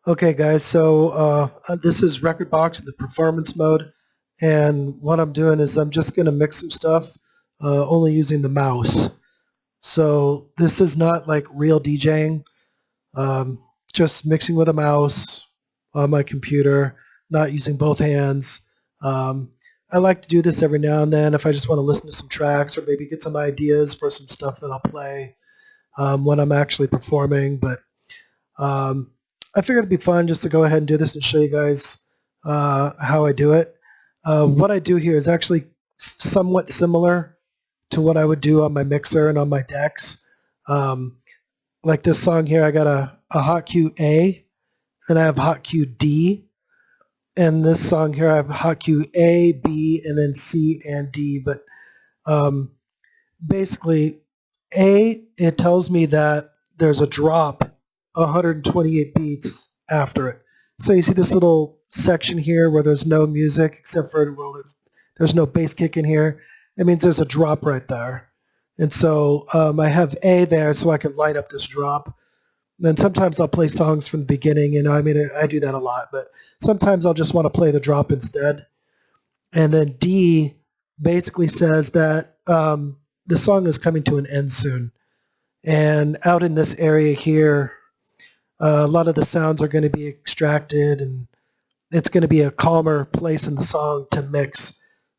Okay, guys, so this is Rekordbox in the performance mode, and what I'm doing is I'm just going to mix some stuff only using the mouse. So this is not like real DJing, um, just mixing with a mouse on my computer, not using both hands. Um, I like to do this every now and then if I just want to listen to some tracks or maybe get some ideas for some stuff that I'll play when I'm actually performing, but um, I figured it'd be fun just to go ahead and do this and show you guys how I do it. What I do here is actually somewhat similar to what I would do on my mixer and on my decks. Um, like this song here, I got a hot cue A, and I have hot cue D. And this song here, I have hot cue A, B, and then C and D. But um, basically, A, it tells me that there's a drop 128 beats after it. So you see this little section here where there's no music except for, well, there's no bass kick in here. It means there's a drop right there. And so I have A there so I can light up this drop. Then sometimes I'll play songs from the beginning, I mean, I do that a lot, but sometimes I'll just want to play the drop instead. And then D basically says that the song is coming to an end soon. And out in this area here, a lot of the sounds are going to be extracted, and it's going to be a calmer place in the song to mix.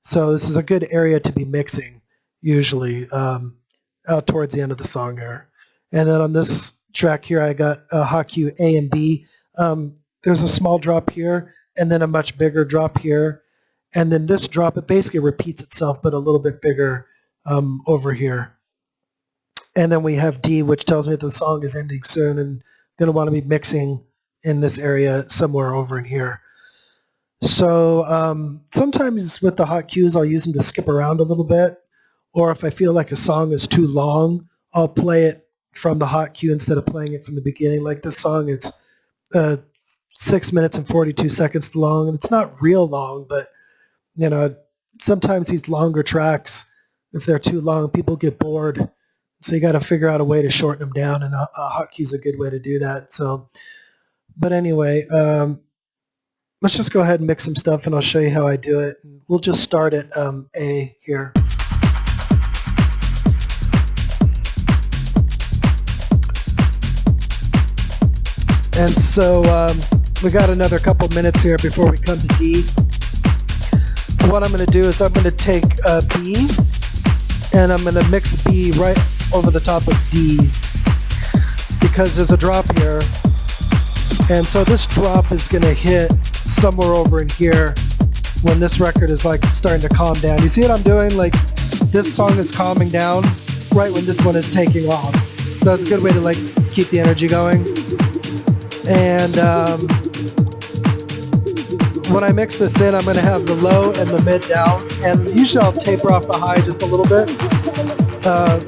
So this is a good area to be mixing, usually, out towards the end of the song here. And then on this track here, I got a hot cue A and B. There's a small drop here, and then a much bigger drop here. And then this drop, it basically repeats itself, but a little bit bigger over here. And then we have D, which tells me that the song is ending soon and going to want to be mixing in this area somewhere over in here. So sometimes with the hot cues, I'll use them to skip around a little bit. Or if I feel like a song is too long, I'll play it from the hot cue instead of playing it from the beginning. Like this song, it's 6 minutes and 42 seconds long. And it's not real long, but you know, sometimes these longer tracks, if they're too long, people get bored. So you got to figure out a way to shorten them down, and a hot cue is a good way to do that. So, but anyway, let's just go ahead and mix some stuff, and I'll show you how I do it. We'll just start at A here. And so we got another couple minutes here before we come to D. What I'm going to do is I'm going to take B, and I'm going to mix B right over the top of D because there's a drop here. And so this drop is going to hit somewhere over in here when this record is like starting to calm down. You see what I'm doing? Like this song is calming down right when this one is taking off. So that's a good way to like keep the energy going. And when I mix this in, I'm going to have the low and the mid down, and usually I'll taper off the high just a little bit.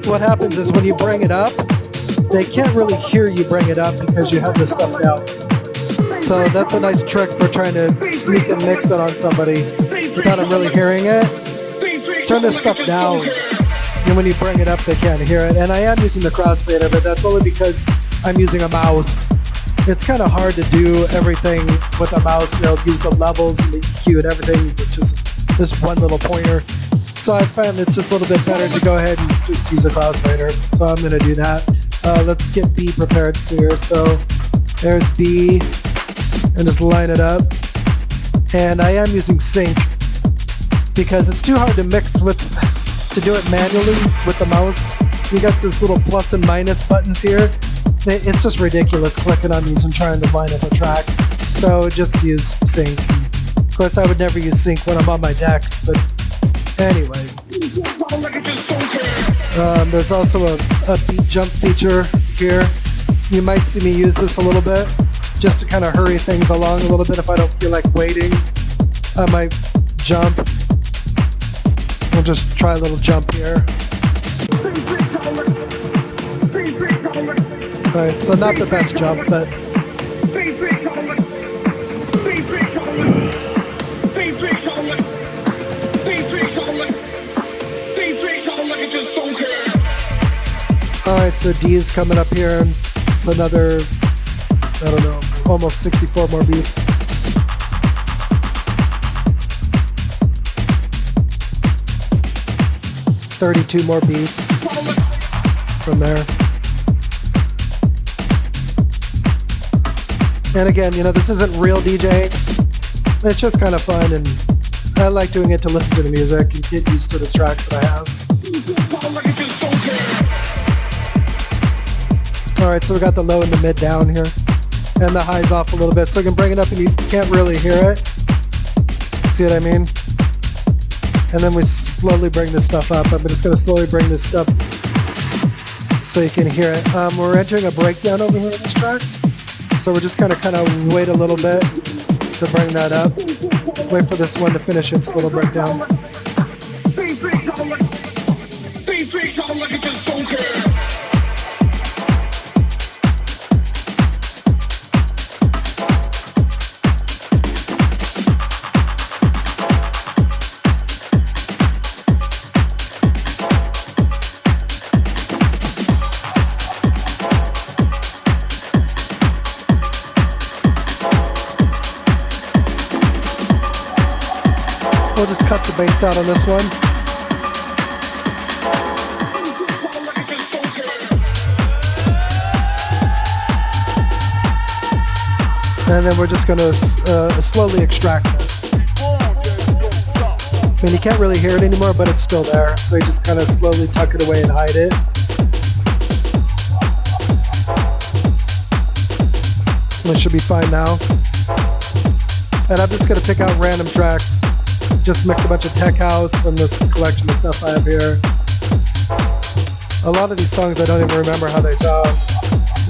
What happens is when you bring it up, they can't really hear you bring it up because you have this stuff down. So that's a nice trick for trying to sneak and mix it on somebody without them really hearing it. Turn this stuff down, and when you bring it up, they can't hear it. And I am using the crossfader, but that's only because I'm using a mouse. It's kind of hard to do everything with a mouse, use the levels and the EQ and everything with just this one little pointer. So I found it's just a little bit better to go ahead and just use a crossfader. So I'm going to do that. Let's get B prepared here. So there's B, and just line it up. And I am using sync because it's too hard to mix to do it manually with the mouse. You got this little plus and minus buttons here. It's just ridiculous clicking on these and trying to line up a track. So just use sync. Of course, I would never use sync when I'm on my decks, but anyway. There's also a beat jump feature here. You might see me use this a little bit just to kind of hurry things along a little bit if I don't feel like waiting. I might jump. We'll just try a little jump here. Alright, so not the best jump, but alright, so D is coming up here, and it's another, I don't know, almost 64 more beats. $32 more beats from there. And again, you know, this isn't real DJing. It's just kind of fun, and I like doing it to listen to the music and get used to the tracks that I have. Alright, so we got the low and the mid down here, and the highs off a little bit, so I can bring it up and you can't really hear it. See what I mean? And then we slowly bring this stuff up. I'm just going to slowly bring this stuff so you can hear it. We're entering a breakdown over here in this track, so we're just kind of wait a little bit to bring that up. Wait for this one to finish its little breakdown. We'll just cut the bass out on this one. And then we're just going to slowly extract this. I mean, you can't really hear it anymore, but it's still there. So you just kind of slowly tuck it away and hide it. It should be fine now. And I'm just going to pick out random tracks. Just mix a bunch of tech house from this collection of stuff I have here. A lot of these songs I don't even remember how they sound.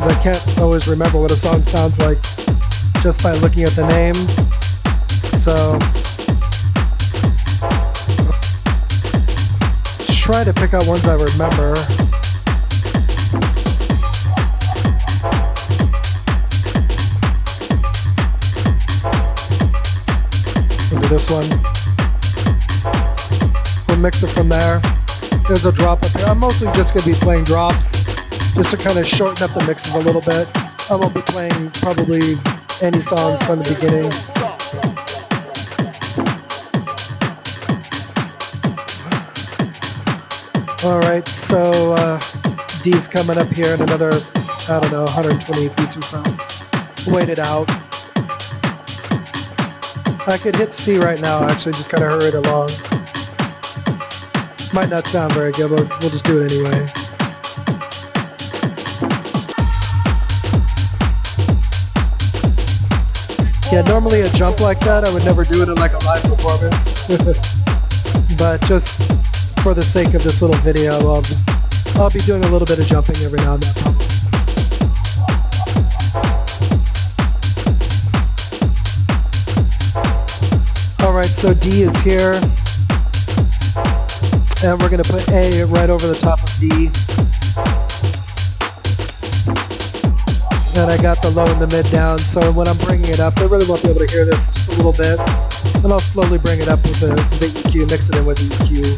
I can't always remember what a song sounds like just by looking at the name. So try to pick out ones I remember. Maybe this one. We'll mix it from there. There's a drop up here. I'm mostly just going to be playing drops just to kind of shorten up the mixes a little bit. I won't be playing probably any songs from the beginning. Alright, so D's coming up here in another, I don't know, 120 beats or so. Wait it out. I could hit C right now, actually, just kind of hurry it along. Might not sound very good, but we'll just do it anyway. Yeah, normally a jump like that, I would never do it in like a live performance. But just for the sake of this little video, I'll be doing a little bit of jumping every now and then probably. Alright, so D is here. And we're going to put A right over the top of D. And I got the low and the mid down, so when I'm bringing it up, they really won't be able to hear this just a little bit. And I'll slowly bring it up with the EQ, mix it in with the EQ.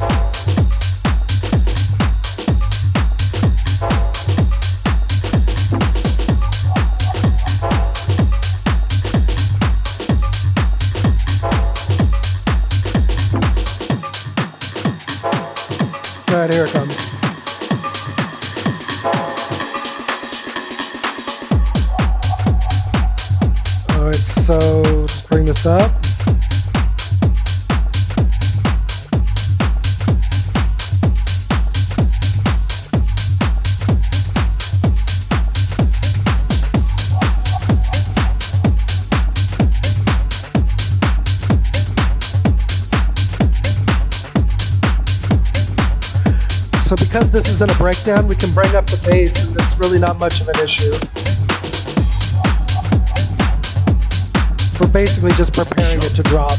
Alright, here it comes. Alright, so just bring this up. So because this isn't a breakdown, we can bring up the bass and it's really not much of an issue. We're basically just preparing it to drop.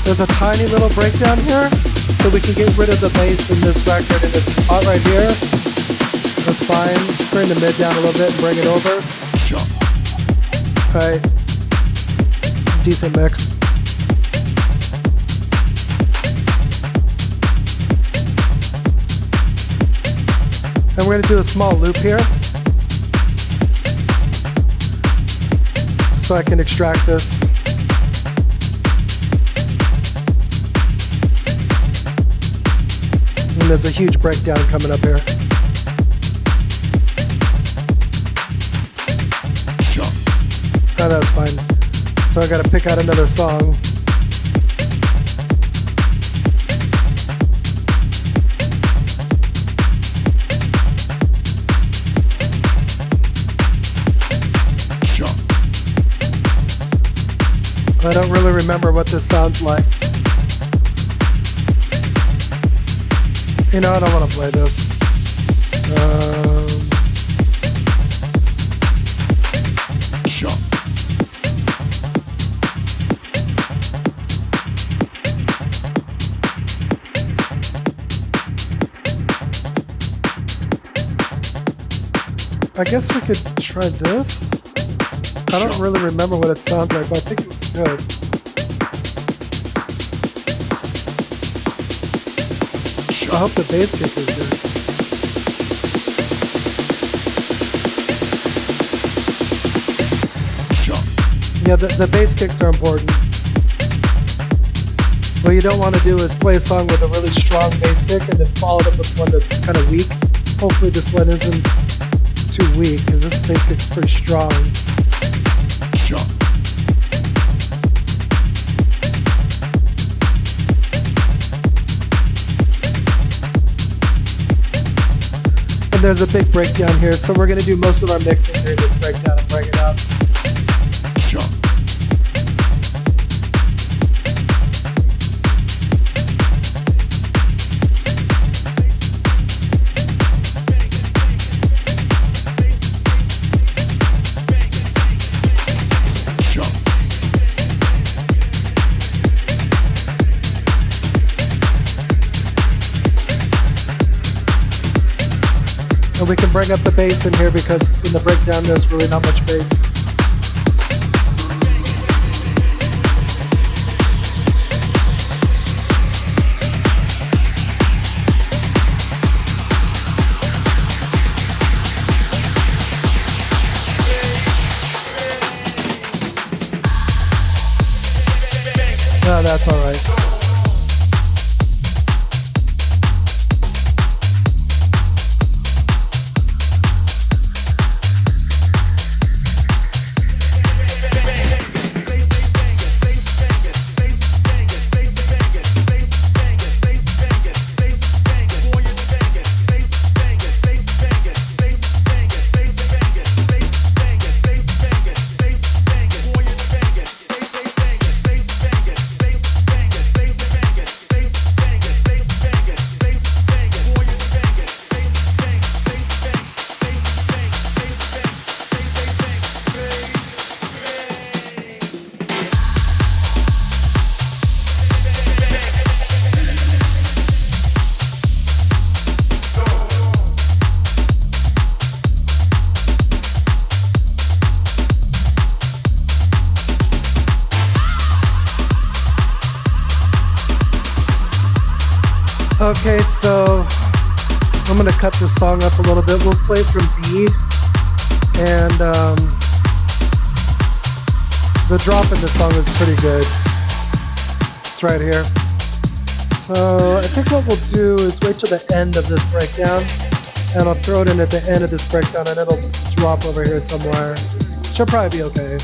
There's a tiny little breakdown here, so we can get rid of the bass in this record in this spot right here. That's fine. Bring the mid down a little bit and bring it over. Alright, decent mix. And we're going to do a small loop here so I can extract this. And there's a huge breakdown coming up here. Oh, that's fine. So I got to pick out another song. I don't really remember what this sounds like. You know, I don't want to play this. I guess we could try this. I don't really remember what it sounds like, but I think it was good. I hope the bass kick is good. Yeah, the bass kicks are important. What you don't want to do is play a song with a really strong bass kick and then follow it up with one that's kind of weak. Hopefully this one isn't too weak, because this bass kick's pretty strong. And there's a big breakdown here, so we're going to do most of our mixing during this breakdown and bring it up. And we can bring up the bass in here because in the breakdown there's really not much bass. No, that's all right. Okay, so I'm going to cut this song up a little bit. We'll play it from B, and the drop in the song is pretty good. It's right here. So I think what we'll do is wait till the end of this breakdown, and I'll throw it in at the end of this breakdown, and it'll drop over here somewhere. Should probably be okay.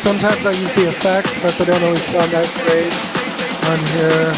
Sometimes I use the effects, but they don't always sound that great on here.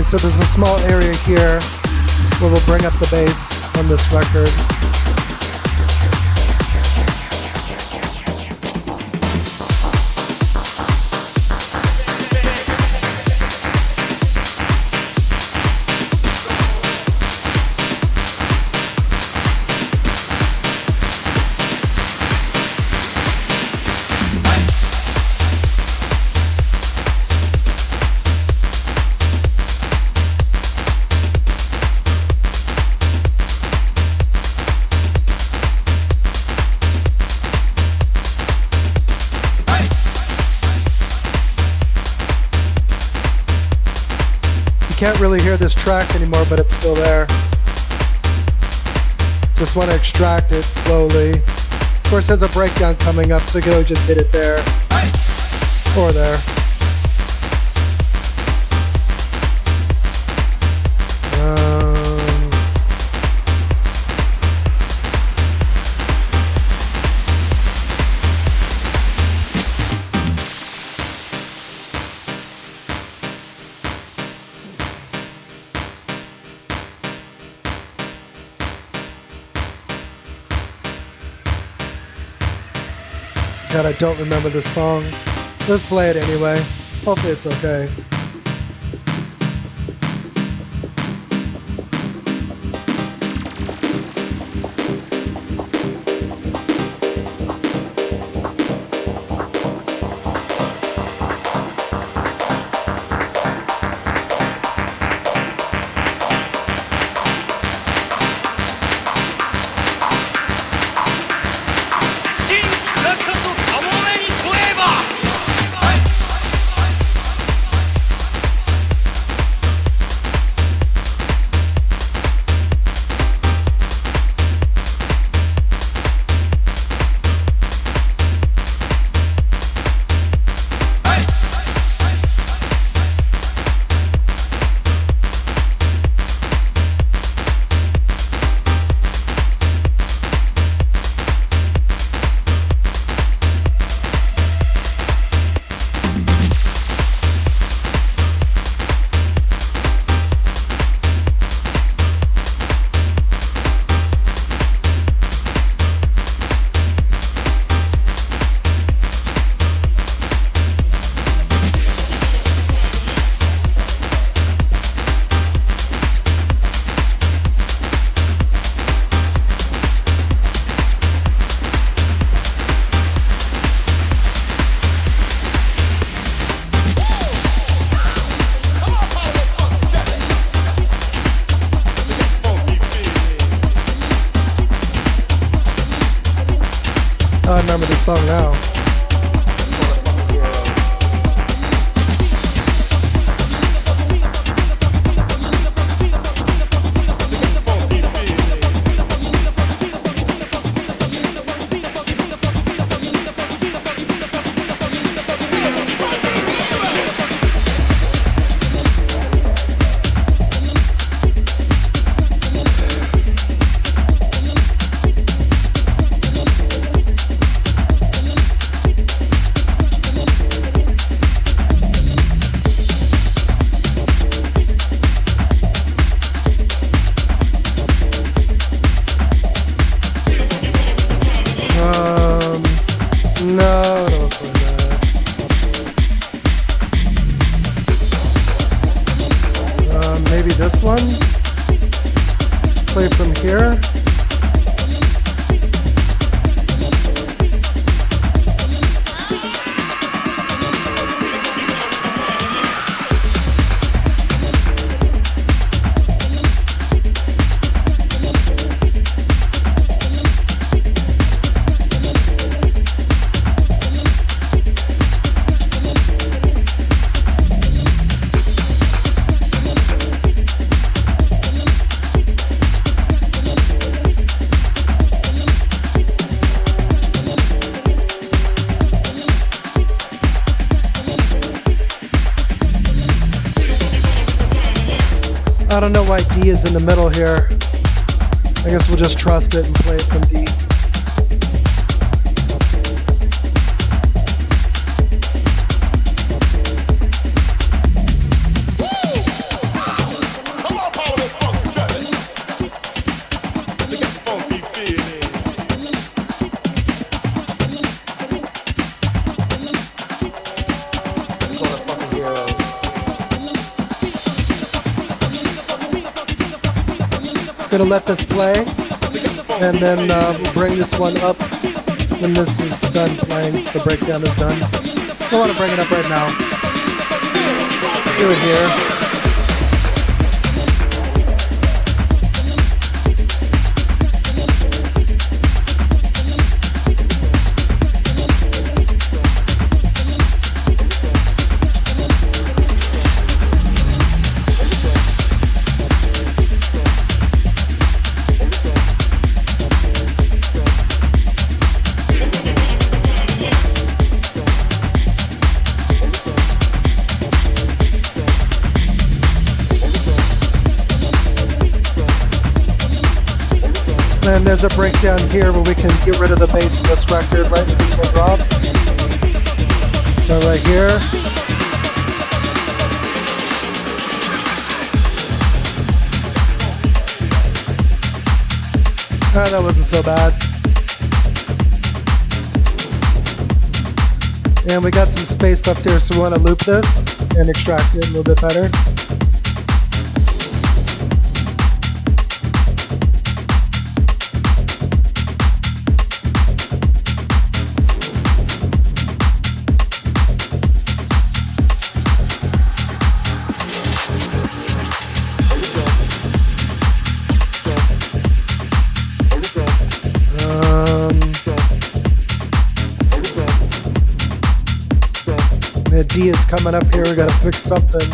so there's a small area here where we'll bring up the bass on this record. Can't really hear this track anymore, but it's still there. Just want to extract it slowly. Of course, there's a breakdown coming up, so you can always just hit it there or there. God, I don't remember this song. Let's play it anyway. Hopefully it's okay. I remember this song now. No, don't play that. Maybe this one? Play from here? I don't know why D is in the middle here. I guess we'll just trust it and play it from D. gonna let this play, and then we'll bring this one up when this is done playing. The breakdown is done. Don't want to bring it up right now. Do it here. And there's a breakdown here where we can get rid of the bass in this record, right? This one drops. So right here. Ah, that wasn't so bad. And we got some space left here, so we want to loop this and extract it a little bit better. The D is coming up here, we gotta fix something.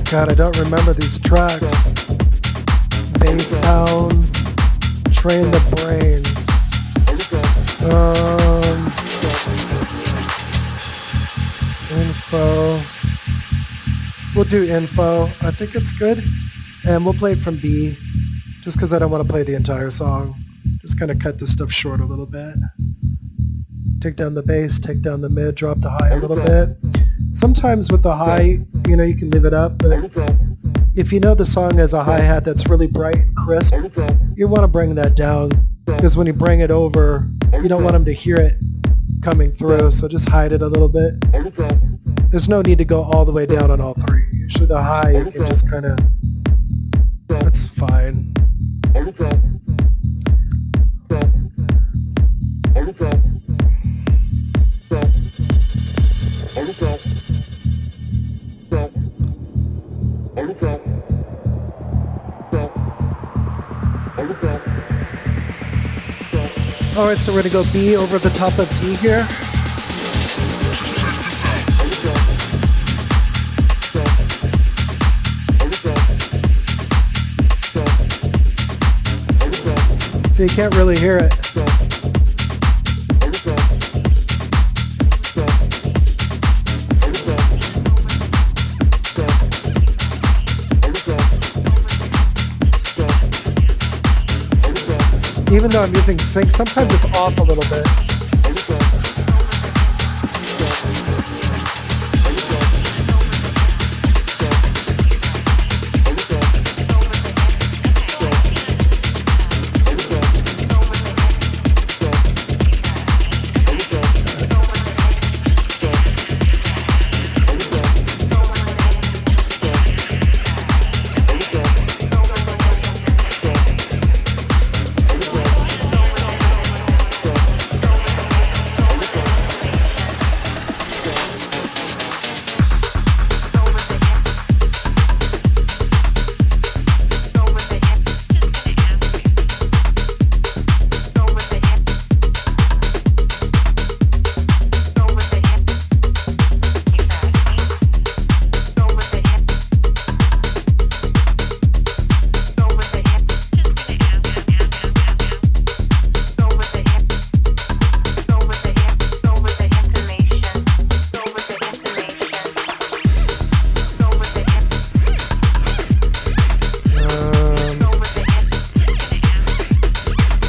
God, I don't remember these tracks. Bass Town, Train the Brain. Info. We'll do info. I think it's good. And we'll play it from B, just because I don't want to play the entire song. Just kind of cut this stuff short a little bit. Take down the bass, take down the mid, drop the high a little bit. Sometimes with the high, you know, you can leave it up, but if you know the song has a hi-hat that's really bright and crisp, you want to bring that down, because when you bring it over, you don't want them to hear it coming through, so just hide it a little bit. There's no need to go all the way down on all three. Usually the high, you can just kind of, that's fine. Alright, so we're going to go B over the top of D here. So you can't really hear it. Even though I'm using sync, sometimes it's off a little bit.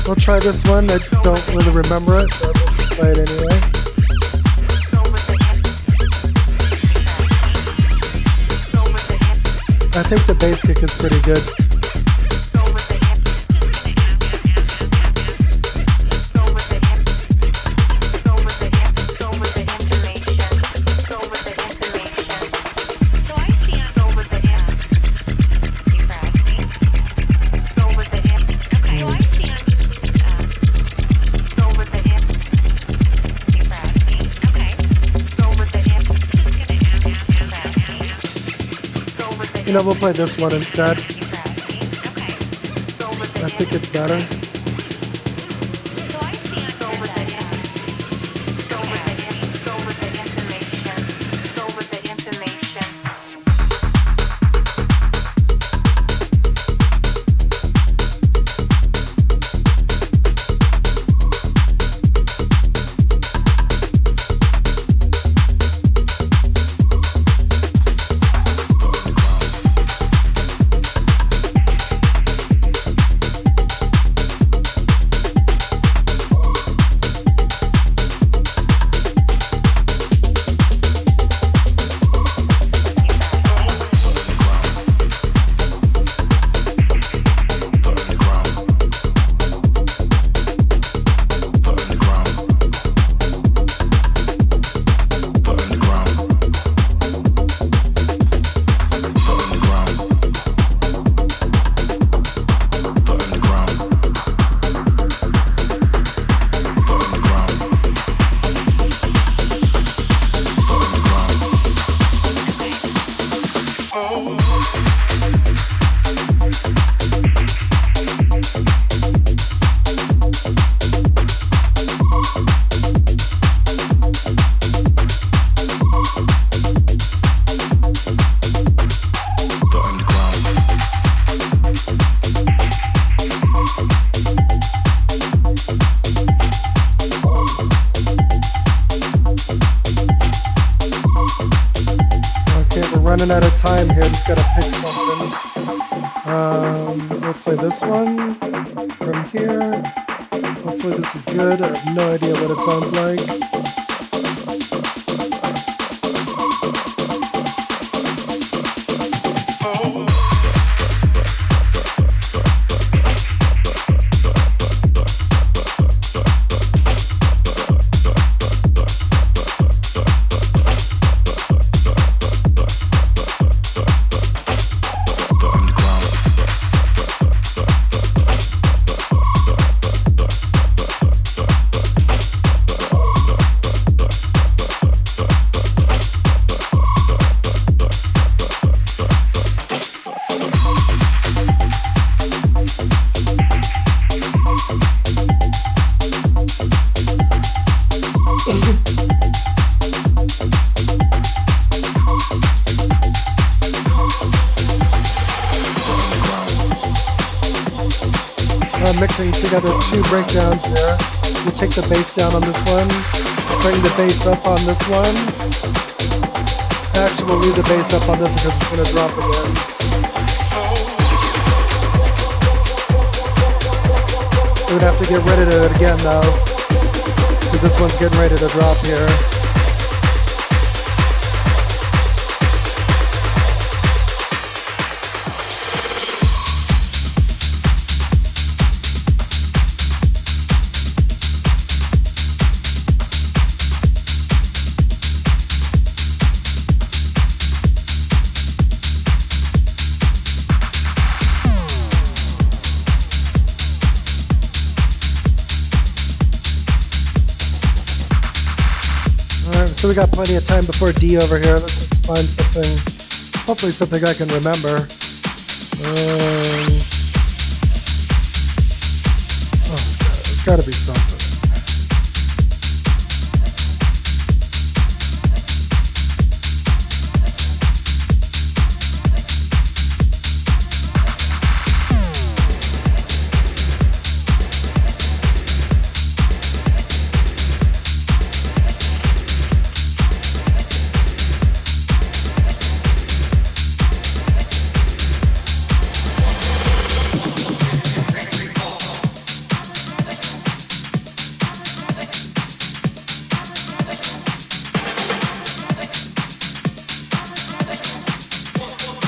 We'll try this one. I don't really remember it, but we'll just play it anyway. I think the bass kick is pretty good. You know, we'll play this one instead. I think it's better. Running out of time here, just gotta pick something. We'll play this one from here. Hopefully this is good. I have no idea what it sounds like. Mixing together two breakdowns there. We'll take the bass down on this one, bring the bass up on this one. Actually, we'll leave the bass up on this because it's going to drop again. We're going to have to get rid of it again though, because this one's getting ready to drop here. So we got plenty of time before D over here. Let's just find something, hopefully something I can remember. Oh God, it's gotta be something.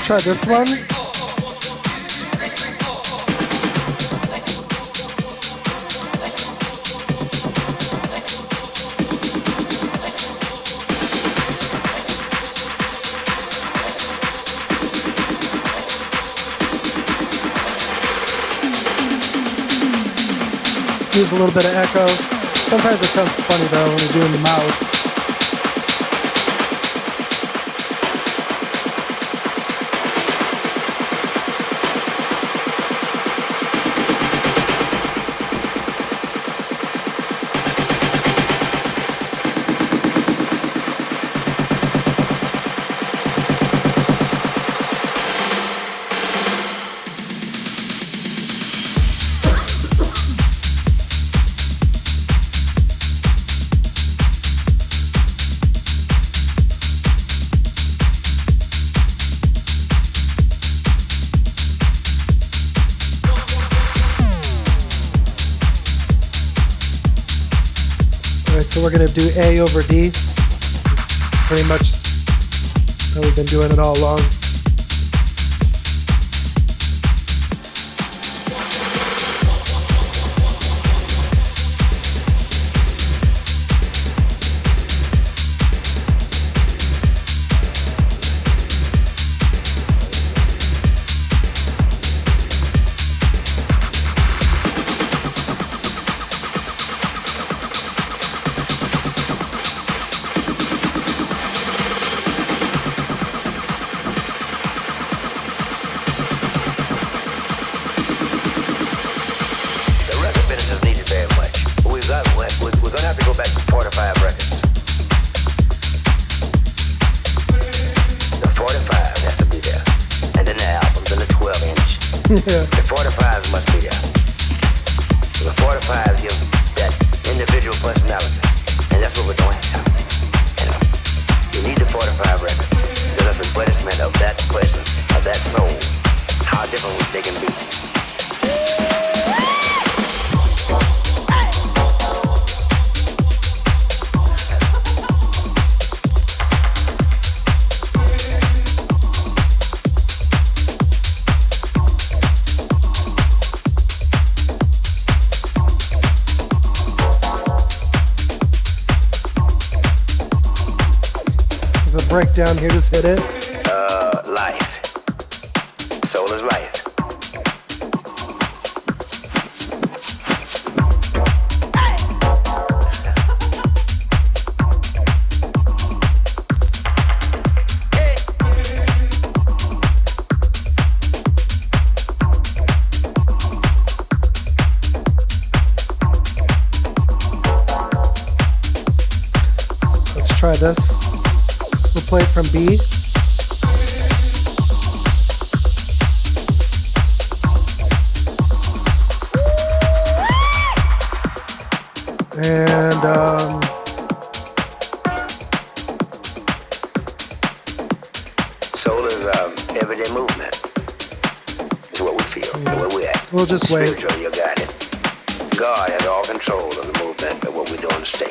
Try this one. Use a little bit of echo. Sometimes it sounds funny though when you're doing the mouse. So we're going to do A over D. Pretty much how we've been doing it all along. Yeah. The 45s must be there. So the 45s give that individual personality. And that's what we're doing now. You know, you need the 45 records. Because that's an advertisement of that person, of that soul. How different they can be. Breakdown here, just hit it. Life. Soul is life. Let's try this. We'll play it from B. And soul is everyday movement. It's what we feel, where we're at. We'll just wait. Spiritually, you're guided. God has all control of the movement of what we do on the stage.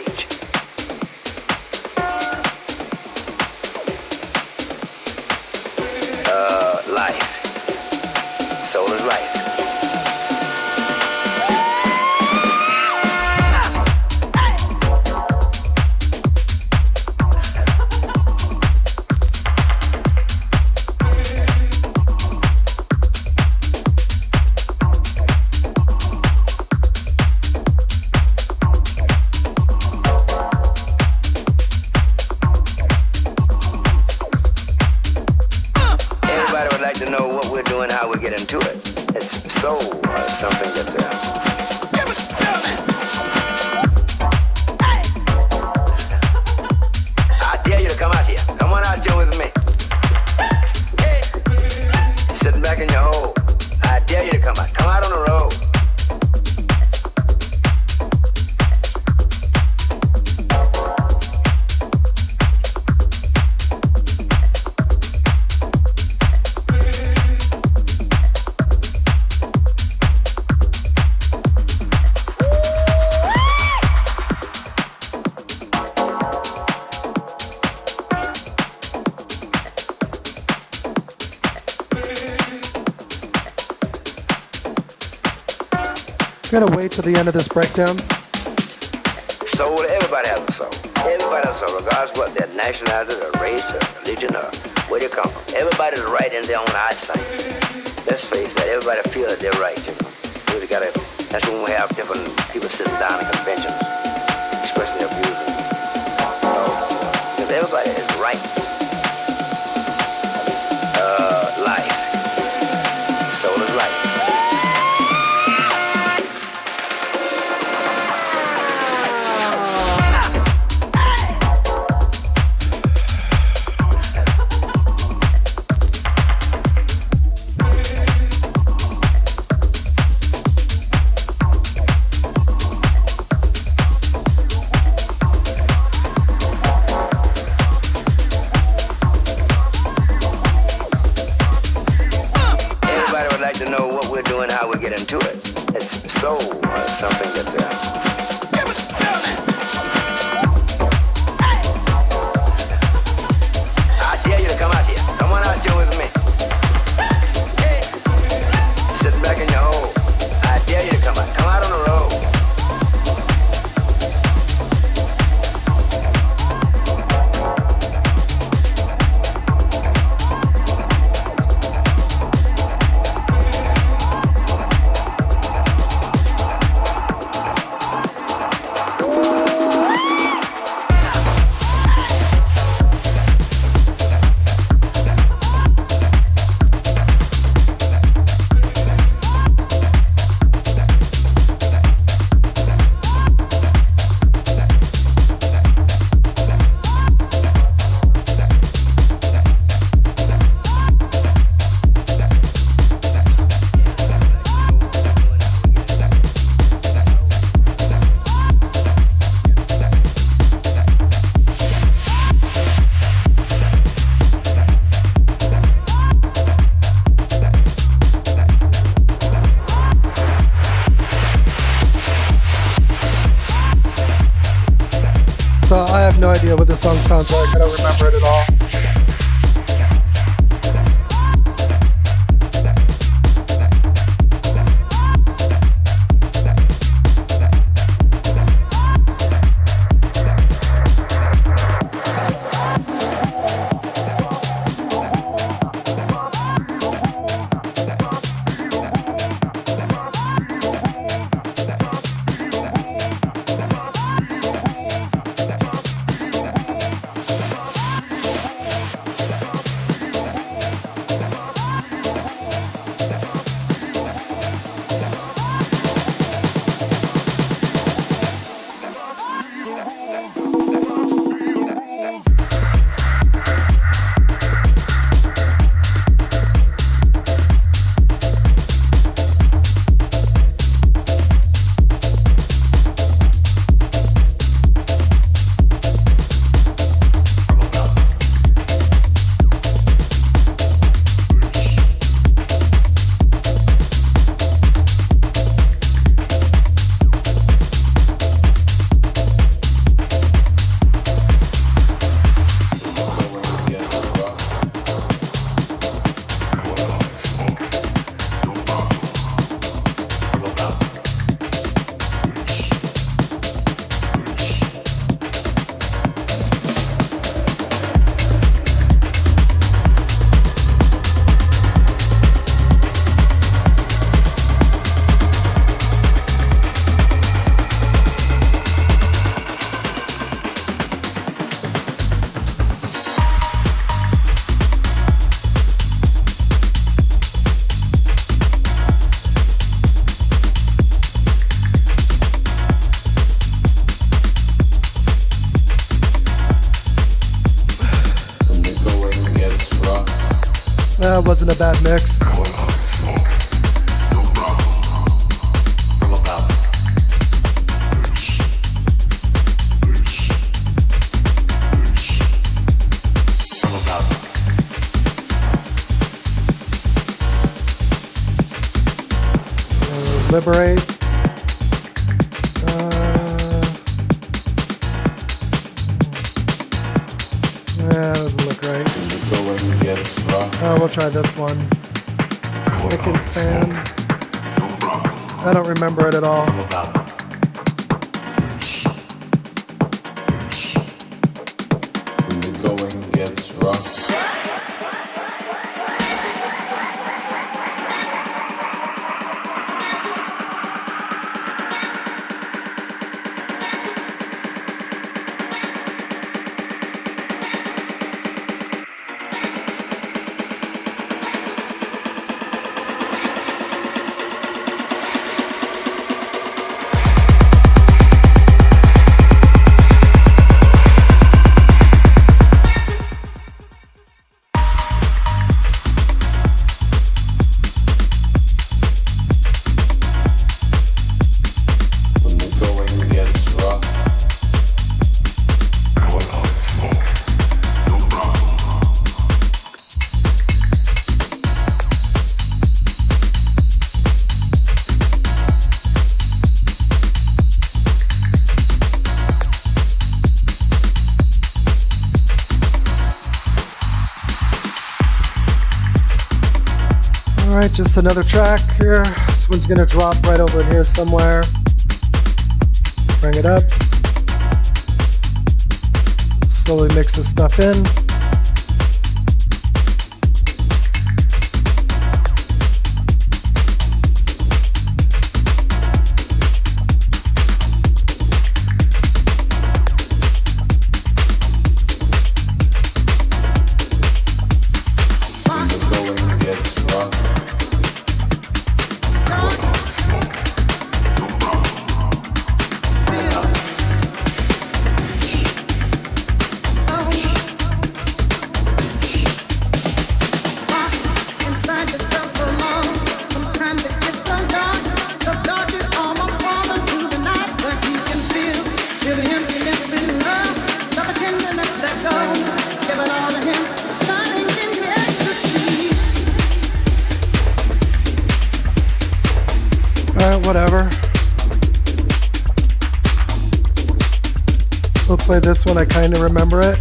Life. Soul is life. To know what we're doing, how we get into it. It's soul, something that I dare you to come out here. Come on out here with me. Sitting back in your hole. I dare you to come out. Come out on the road. I'm gonna wait till the end of this breakdown. Soul, everybody has a soul. Everybody has a soul, regardless of what their nationality, or race, or religion, or where they come from. Everybody's right in their own eyesight. Let's face that, everybody feels that they're right, you know. We gotta, that's when we have different people sitting down in conventions, expressing their views. Because everybody is right. Life. Soul is life. To know what we're doing, how we get into it. It's soul, something that this song sounds like. I don't remember it at all. That wasn't a bad mix. Liberate. Yeah, doesn't look right. Oh, we'll try this one. Spick and span. I don't remember it at all. When the going gets rough. Alright, just another track here. This one's gonna drop right over here somewhere. Bring it up. Slowly mix this stuff in. Whatever. We'll play this one, I kind of remember it.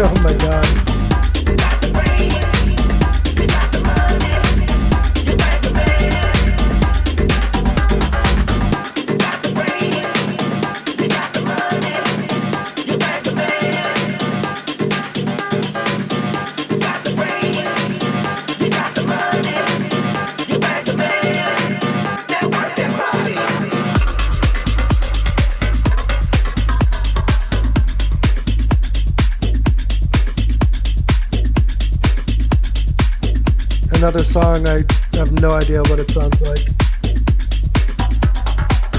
Oh my god. Another song, I have no idea what it sounds like.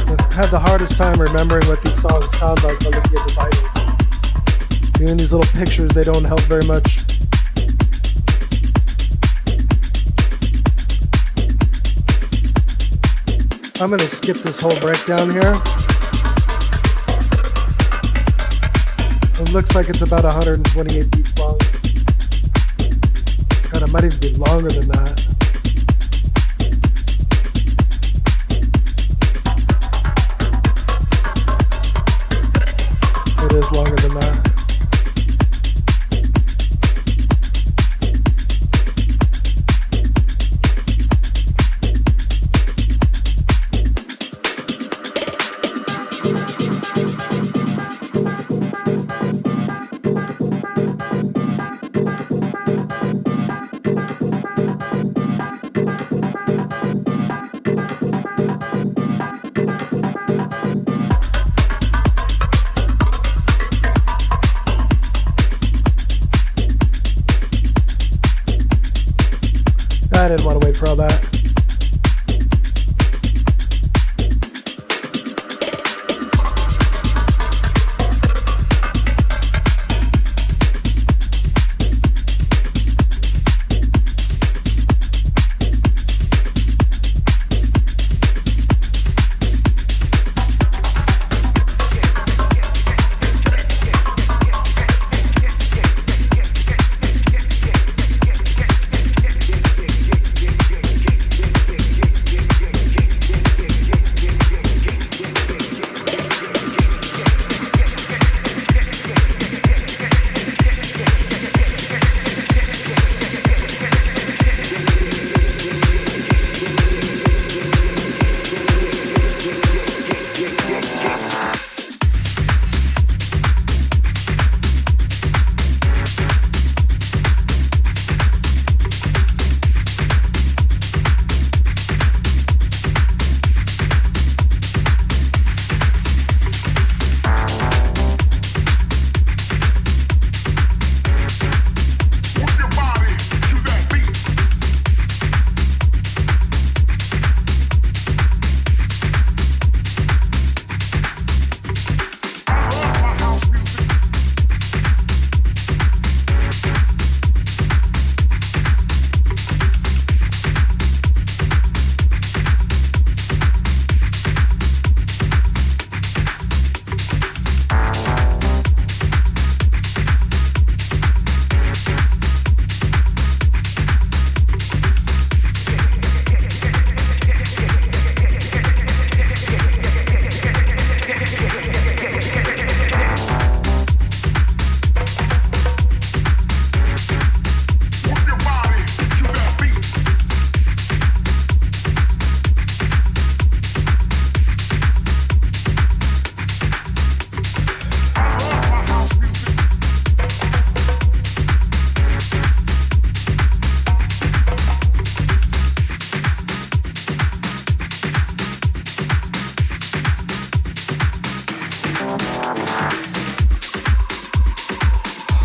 I have the hardest time remembering what these songs sound like by looking at the titles. Doing these little pictures, they don't help very much. I'm going to skip this whole breakdown here. It looks like it's about 128 beats long. God, it might even be longer than that. It is longer than that.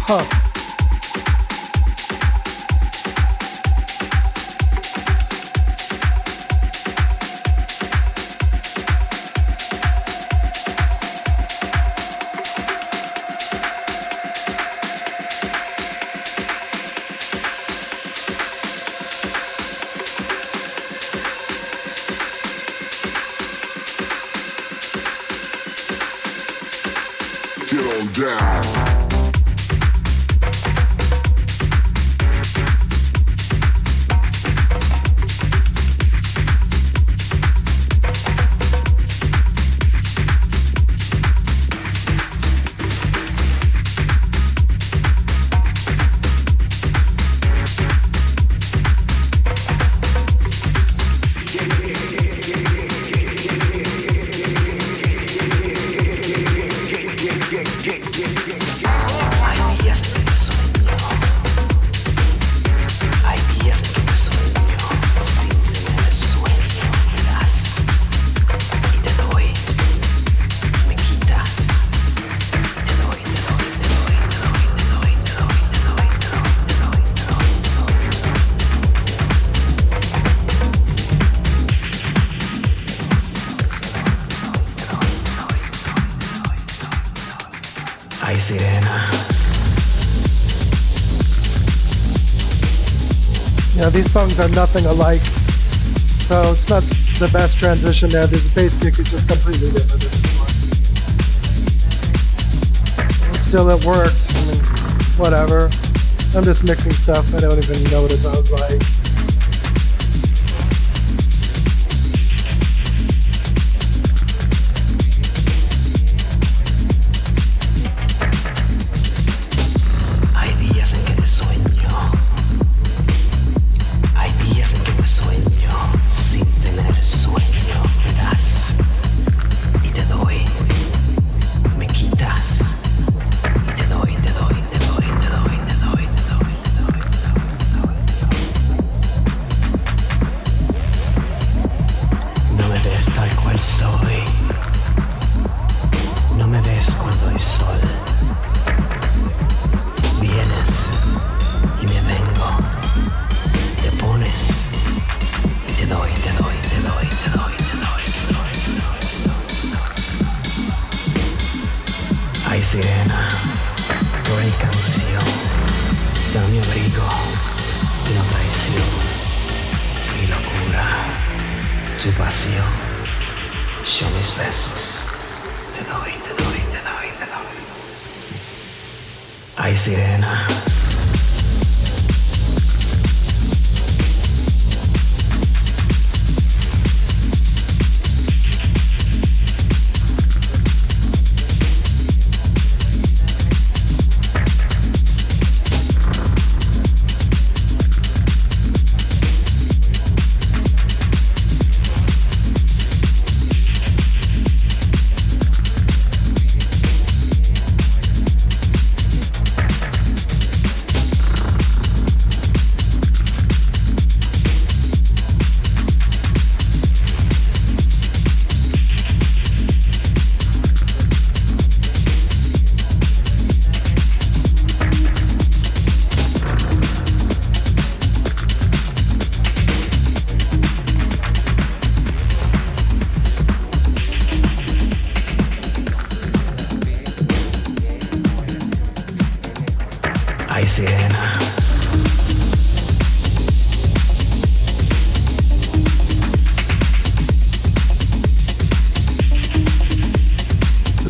Huh. Get on down. These songs are nothing alike, so it's not the best transition there. This bass kick is just completely different than this one. But still, it worked. I mean, whatever. I'm just mixing stuff. I don't even know what it sounds like.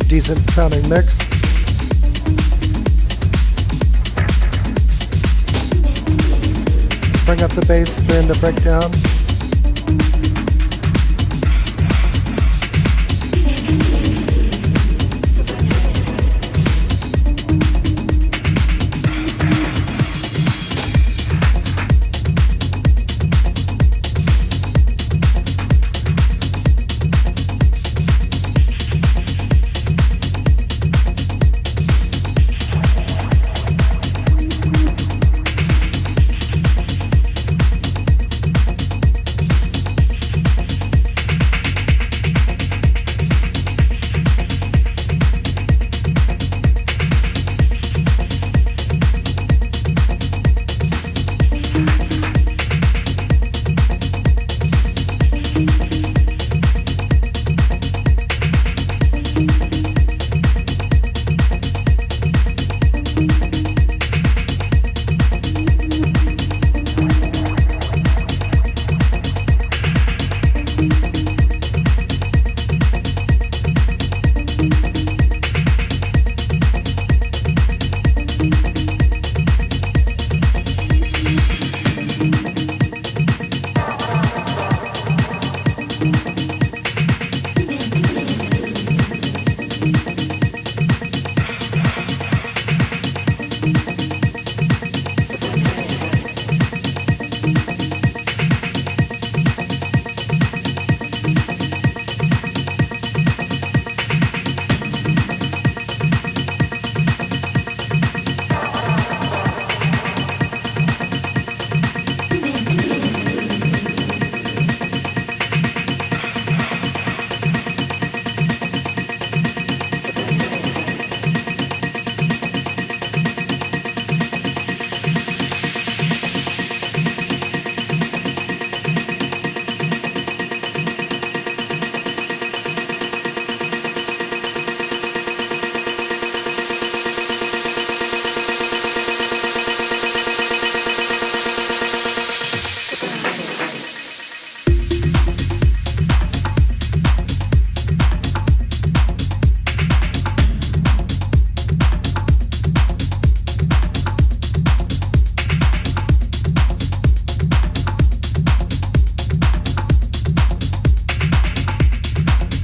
Decent sounding mix. Bring up the bass during the breakdown.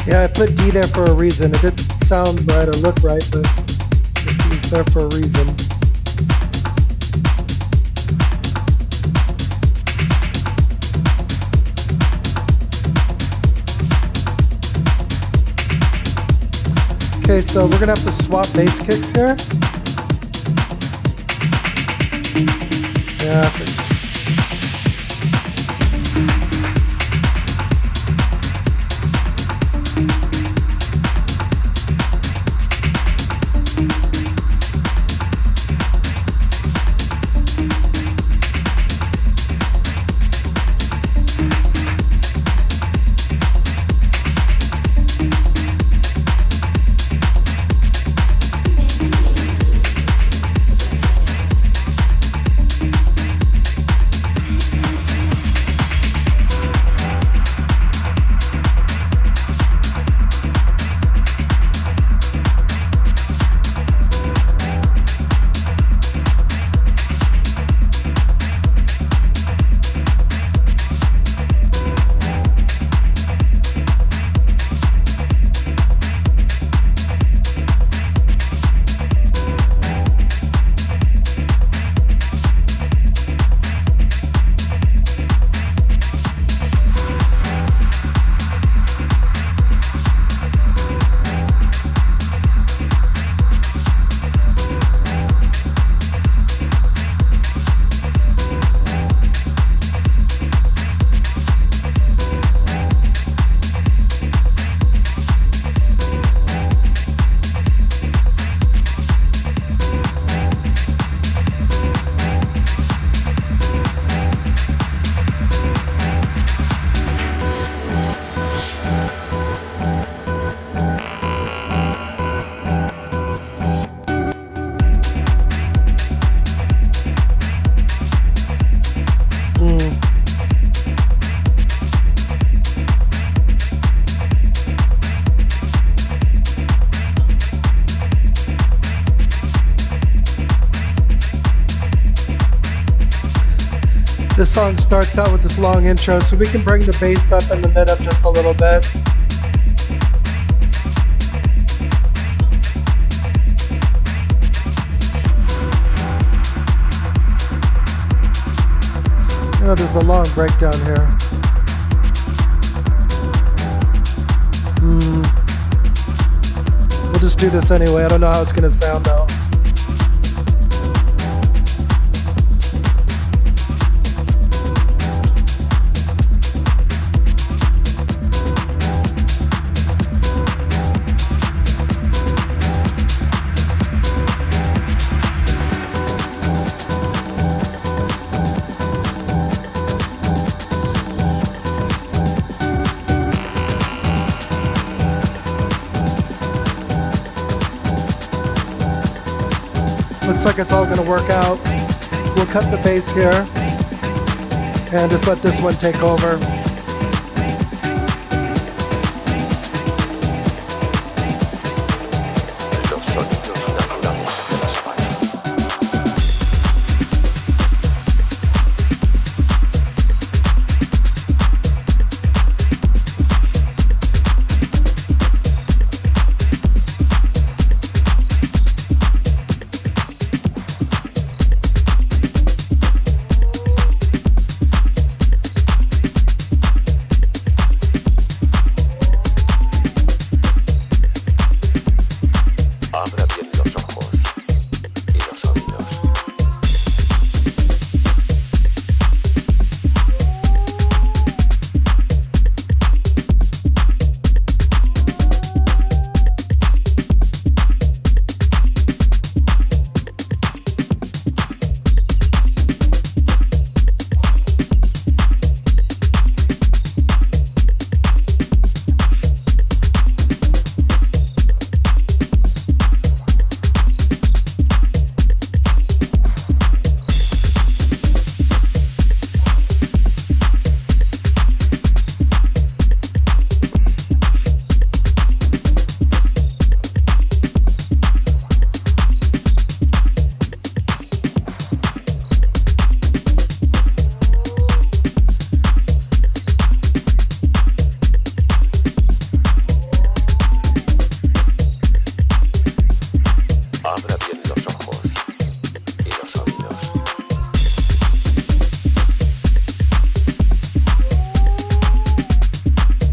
Yeah, I put D there for a reason. It didn't sound right or look right, but it was there for a reason. Okay, so we're gonna have to swap bass kicks here. Yeah. This song starts out with this long intro, so we can bring the bass up and the mid up just a little bit. You know, there's a long breakdown here. We'll just do this anyway. I don't know how it's going to sound though. Looks like it's all going to work out. We'll cut the bass here and just let this one take over.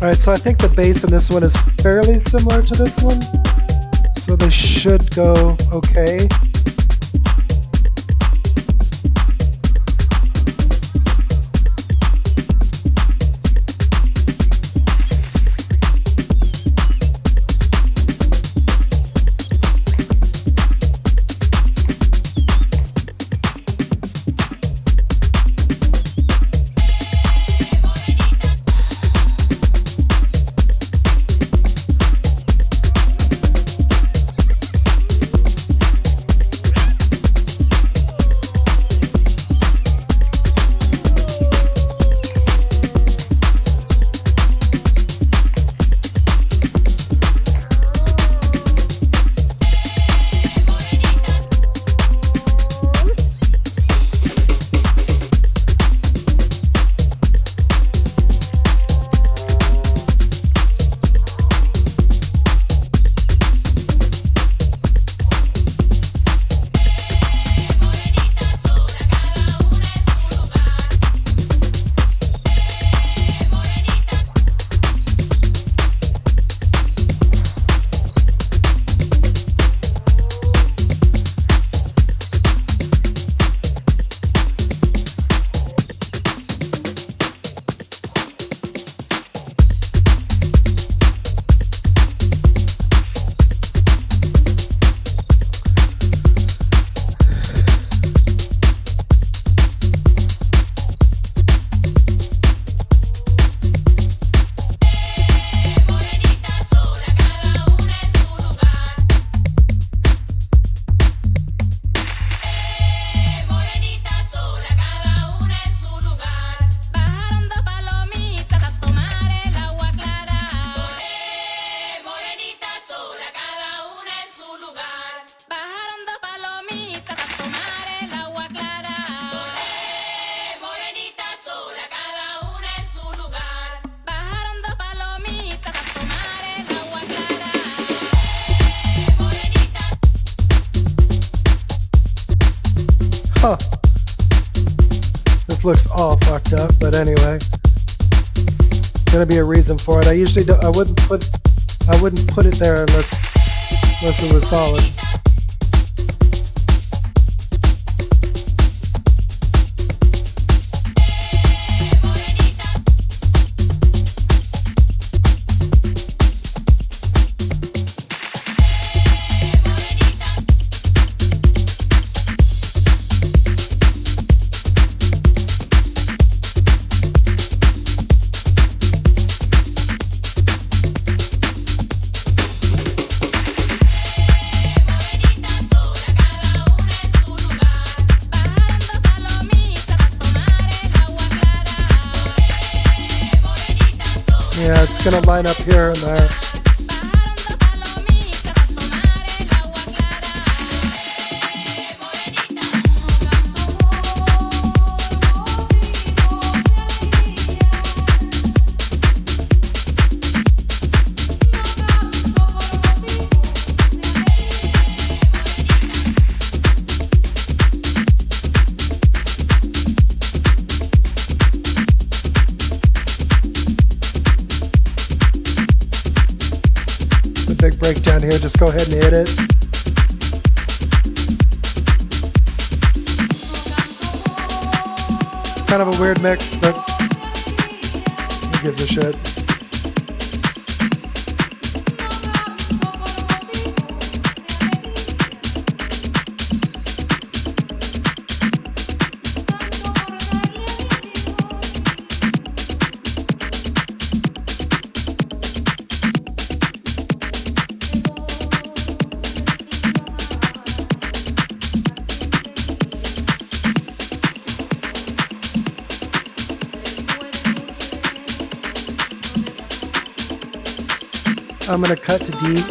Alright, so I think the bass in this one is fairly similar to this one. So they should go okay. Huh. This looks all fucked up, but anyway. It's gonna be a reason for it. I usually don't, I wouldn't put it there unless it was solid. Yeah, it's gonna line up here and there. Big breakdown here, just go ahead and hit it. Kind of a weird mix, but who gives a shit? I'm going to cut to D.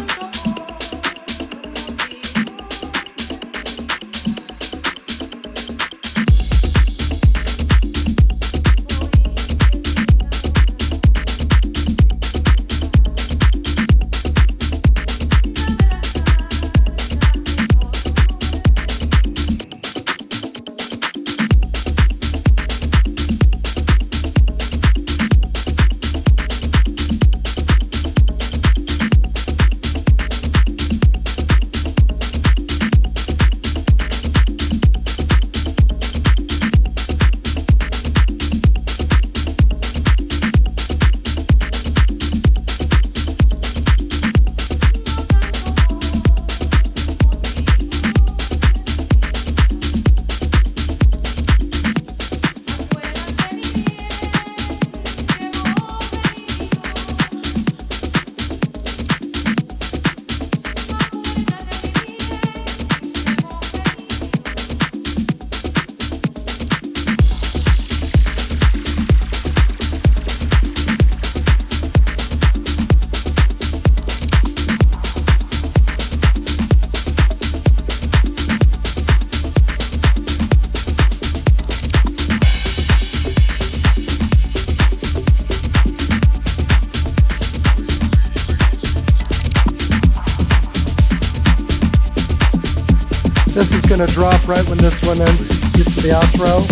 going to drop right when this one ends, gets to the outro.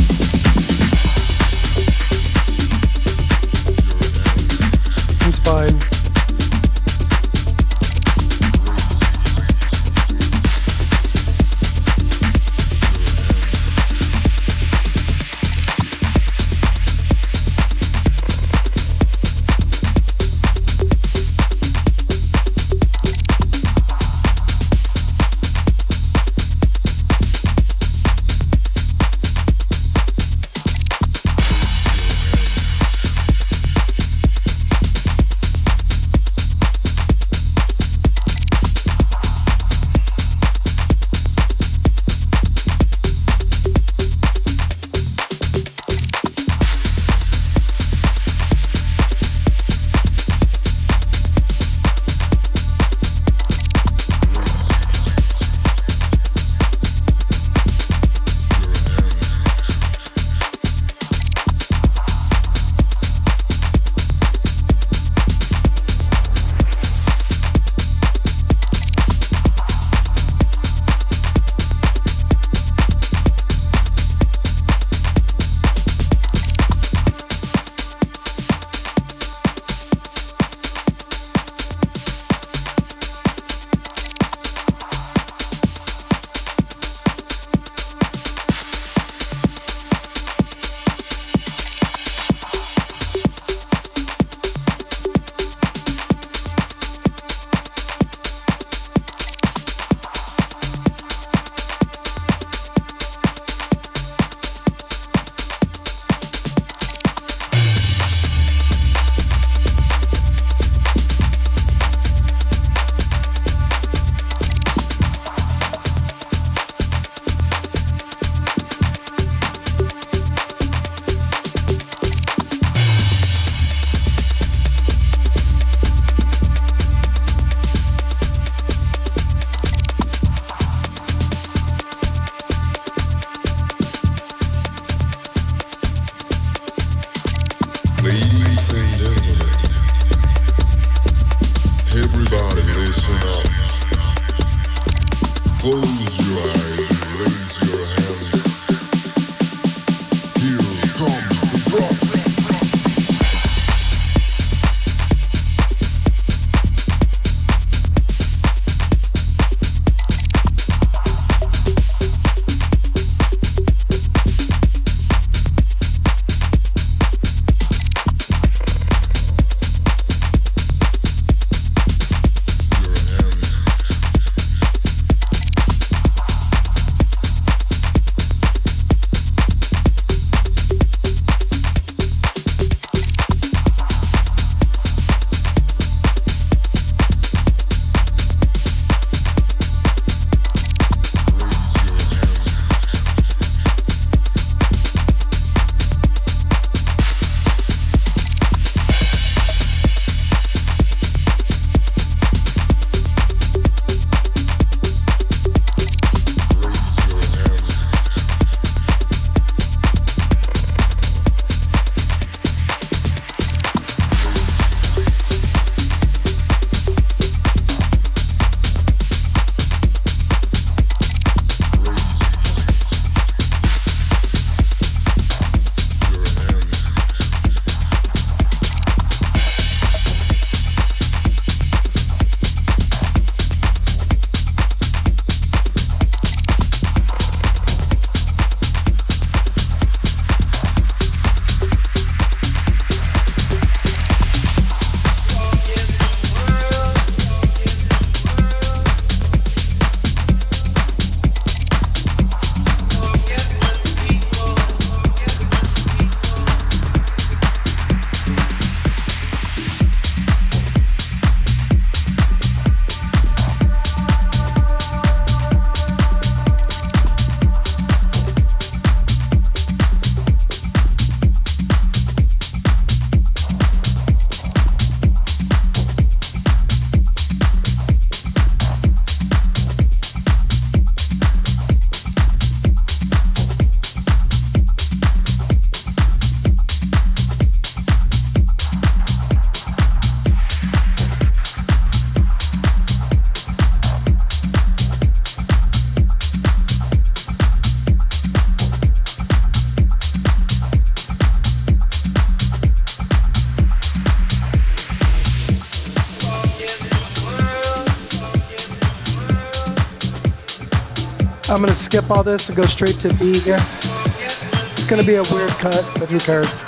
It's fine. I'm going to skip all this and go straight to B here. It's going to be a weird cut, but who cares?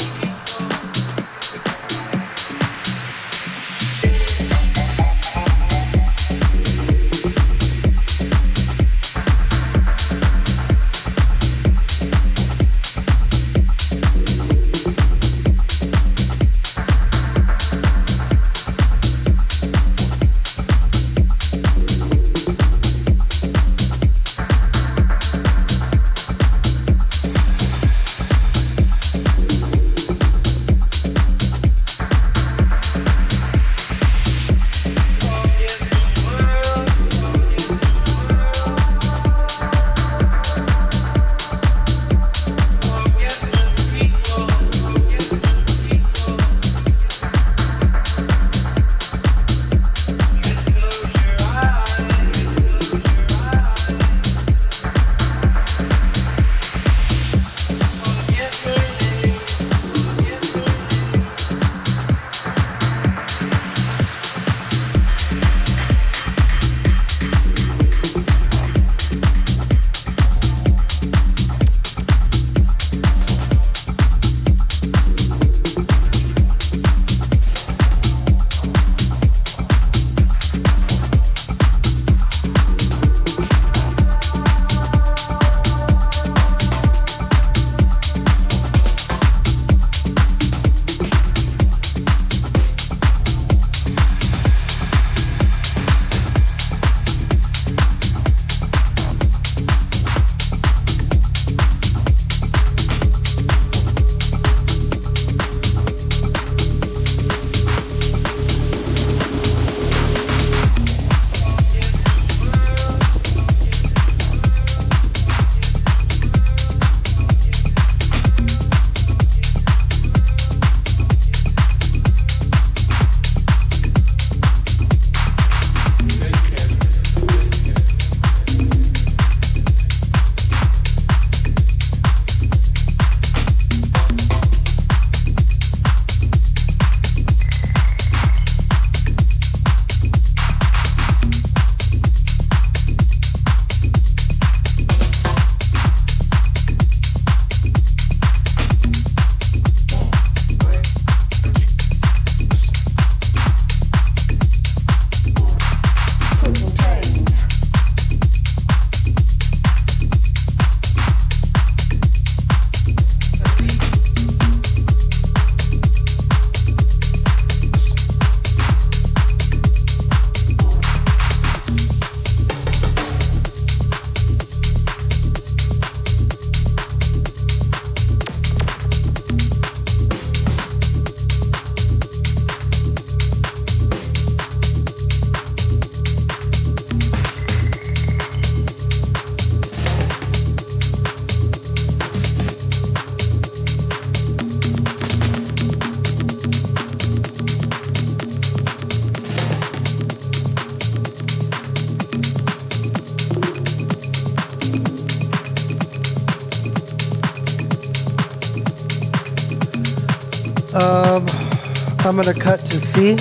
I'm going to cut to C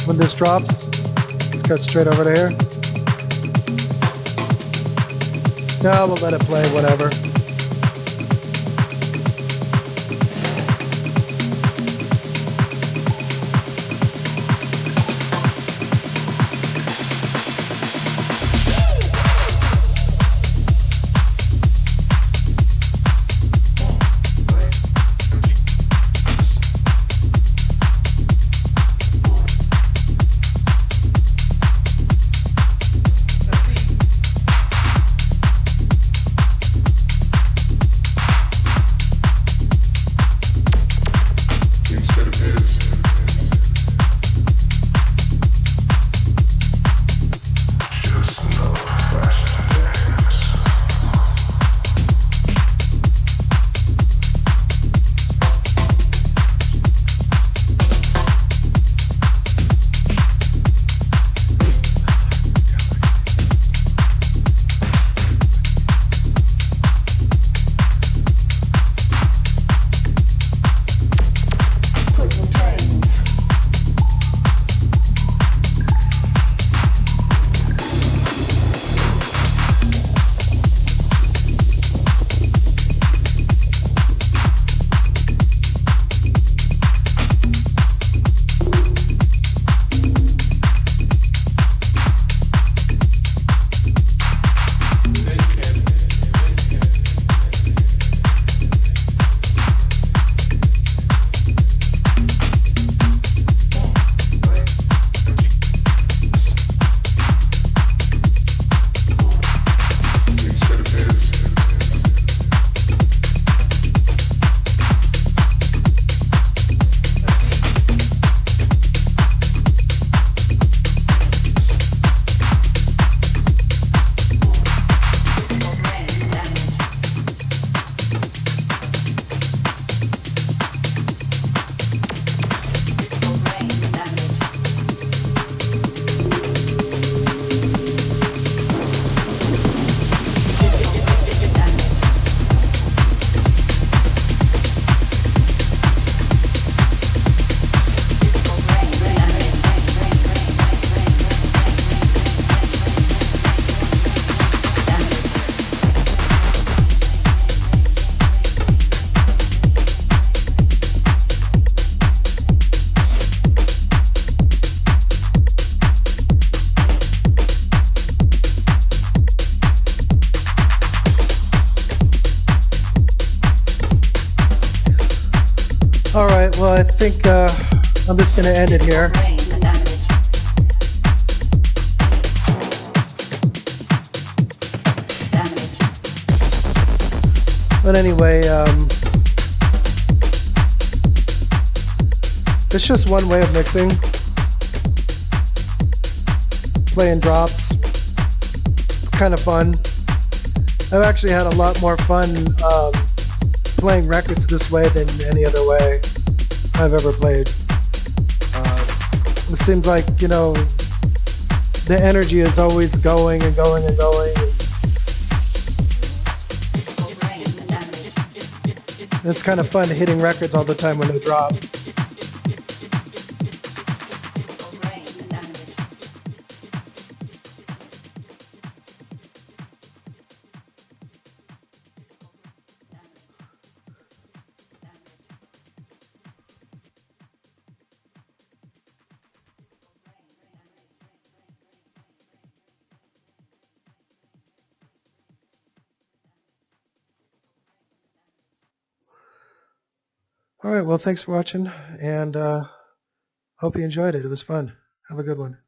when this drops. Let's cut straight over to here. No, we'll let it play, whatever. I think I'm just going to end it here. But anyway, it's just one way of mixing. Playing drops. It's kind of fun. I've actually had a lot more fun playing records this way than any other way I've ever played. It seems like, you know, the energy is always going and going and going. It's kind of fun hitting records all the time when they drop. All right, well, thanks for watching, and hope you enjoyed it. It was fun. Have a good one.